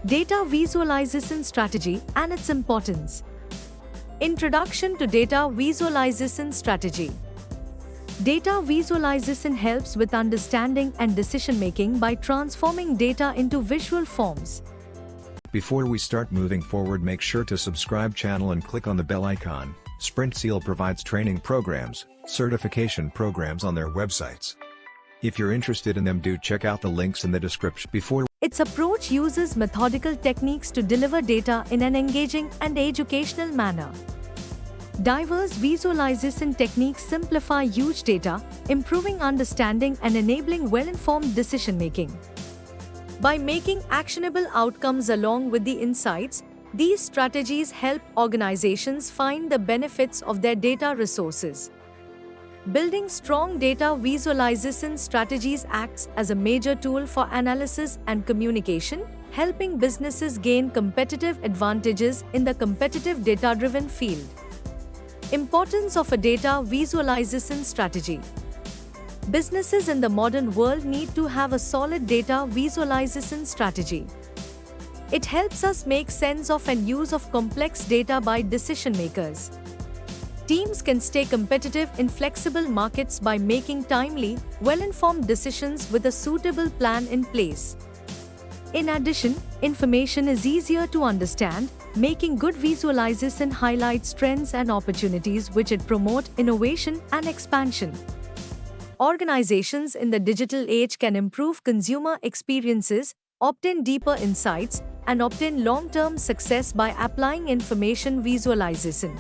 Data visualization strategy and its importance. Introduction to data visualization strategy. Data visualization helps with understanding and decision-making by transforming data into visual forms. Before we start moving forward, make sure to subscribe channel and click on the bell icon. SprintSeal provides training programs, certification programs on their websites. If you're interested in them, do check out the links in the description. Its approach uses methodical techniques to deliver data in an engaging and educational manner. Diverse visualization techniques simplify huge data, improving understanding and enabling well-informed decision-making. By making actionable outcomes along with the insights, these strategies help organizations find the benefits of their data resources. Building strong data visualization strategies acts as a major tool for analysis and communication, helping businesses gain competitive advantages in the competitive data-driven field. Importance of a data visualization strategy. Businesses in the modern world need to have a solid data visualization strategy. It helps us make sense of and use of complex data by decision makers. Teams can stay competitive in flexible markets by making timely, well-informed decisions with a suitable plan in place. In addition, information is easier to understand, making good visualization highlights trends and opportunities which it promote innovation and expansion. Organizations in the digital age can improve consumer experiences, obtain deeper insights, and obtain long-term success by applying information visualization.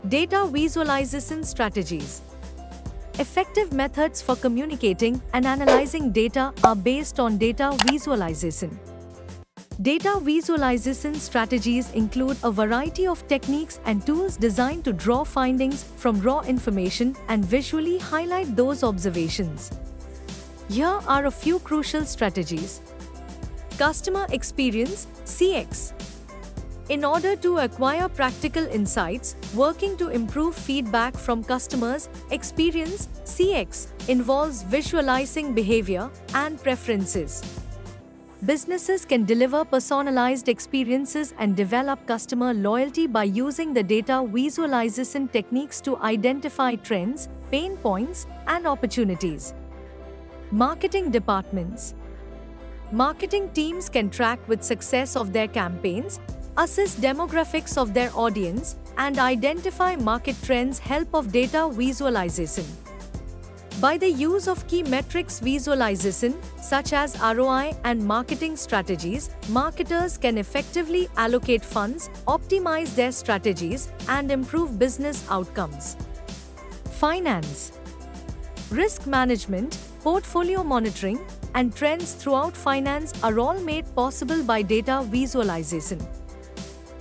Data visualization strategies. Effective methods for communicating and analyzing data are based on data visualization. Data visualization strategies include a variety of techniques and tools designed to draw findings from raw information and visually highlight those observations. Here are a few crucial strategies. Customer experience, CX. In order to acquire practical insights, working to improve feedback from customers' experience, CX, involves visualizing behavior and preferences. Businesses can deliver personalized experiences and develop customer loyalty by using the data visualization techniques to identify trends, pain points, and opportunities. Marketing departments. Marketing teams can track with success of their campaigns, assess demographics of their audience, and identify market trends help of data visualization. By the use of key metrics visualization, such as ROI and marketing strategies, marketers can effectively allocate funds, optimize their strategies, and improve business outcomes. Finance. Risk management, portfolio monitoring, and trends throughout finance are all made possible by data visualization.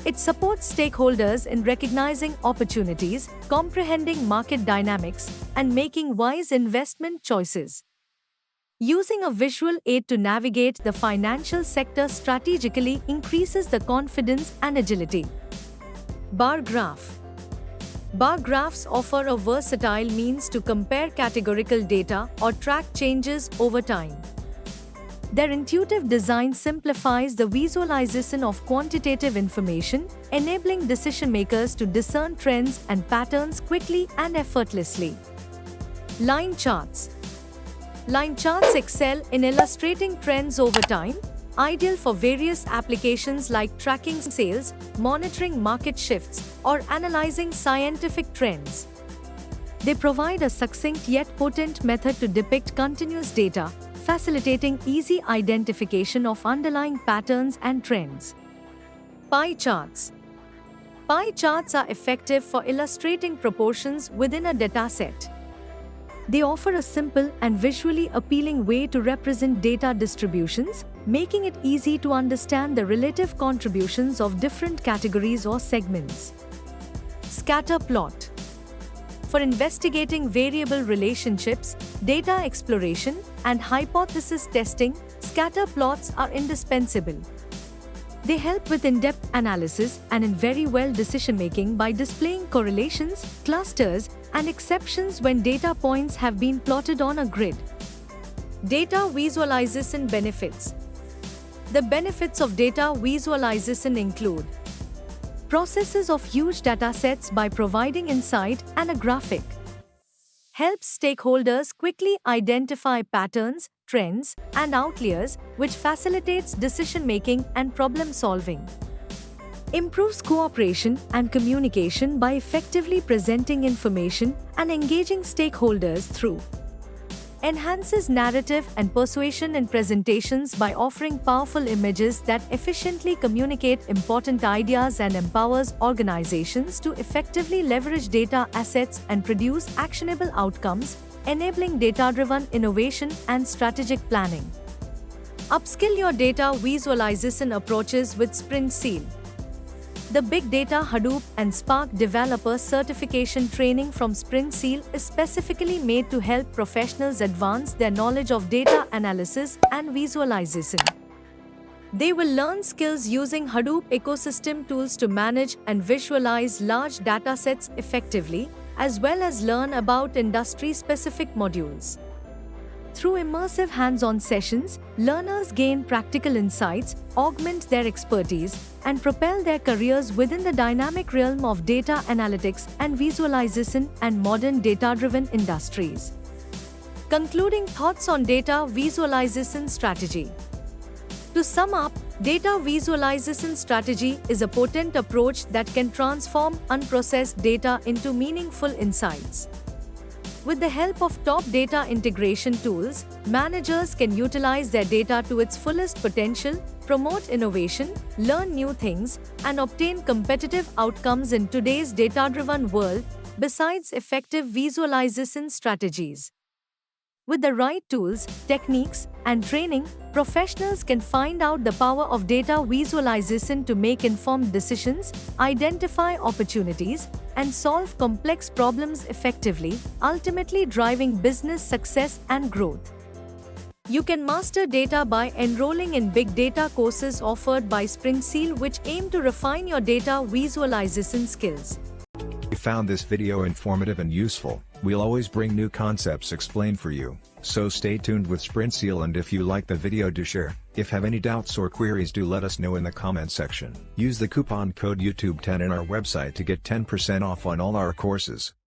It supports stakeholders in recognizing opportunities, comprehending market dynamics, and making wise investment choices. Using a visual aid to navigate the financial sector strategically increases the confidence and agility. Bar graph. Bar graphs offer a versatile means to compare categorical data or track changes over time. Their intuitive design simplifies the visualization of quantitative information, enabling decision-makers to discern trends and patterns quickly and effortlessly. Line charts. Line charts excel in illustrating trends over time, ideal for various applications like tracking sales, monitoring market shifts, or analyzing scientific trends. They provide a succinct yet potent method to depict continuous data, facilitating easy identification of underlying patterns and trends. Pie charts. Pie charts are effective for illustrating proportions within a dataset. They offer a simple and visually appealing way to represent data distributions, making it easy to understand the relative contributions of different categories or segments. Scatter plot. For investigating variable relationships, data exploration, and hypothesis testing, scatter plots are indispensable. They help with in-depth analysis and in very well decision-making by displaying correlations, clusters, and exceptions when data points have been plotted on a grid. Data visualization benefits. The benefits of data visualization include processes of huge datasets by providing insight and a graphic. Helps stakeholders quickly identify patterns, trends, and outliers, which facilitates decision-making and problem-solving. Improves cooperation and communication by effectively presenting information and engaging stakeholders through. Enhances narrative and persuasion in presentations by offering powerful images that efficiently communicate important ideas and empowers organizations to effectively leverage data assets and produce actionable outcomes, enabling data-driven innovation and strategic planning. Upskill your data visualization approaches with SprintSeal. The Big Data Hadoop and Spark Developer Certification training from SprintSeal is specifically made to help professionals advance their knowledge of data analysis and visualization. They will learn skills using Hadoop ecosystem tools to manage and visualize large datasets effectively, as well as learn about industry-specific modules. Through immersive hands-on sessions, learners gain practical insights, augment their expertise, and propel their careers within the dynamic realm of data analytics and visualization and modern data-driven industries. Concluding thoughts on data visualization strategy. To sum up, data visualization strategy is a potent approach that can transform unprocessed data into meaningful insights. With the help of top data integration tools, managers can utilize their data to its fullest potential, promote innovation, learn new things, and obtain competitive outcomes in today's data-driven world, besides effective visualization strategies. With the right tools, techniques, and training, professionals can find out the power of data visualization to make informed decisions, identify opportunities, and solve complex problems effectively, ultimately driving business success and growth. You can master data by enrolling in big data courses offered by SprintSeal, which aim to refine your data visualization skills. If you found this video informative and useful, we'll always bring new concepts explained for you, so stay tuned with SprintSeal, and if you like the video, do share. If have any doubts or queries, do let us know in the comment section. Use the coupon code YouTube10 in our website to get 10% off on all our courses.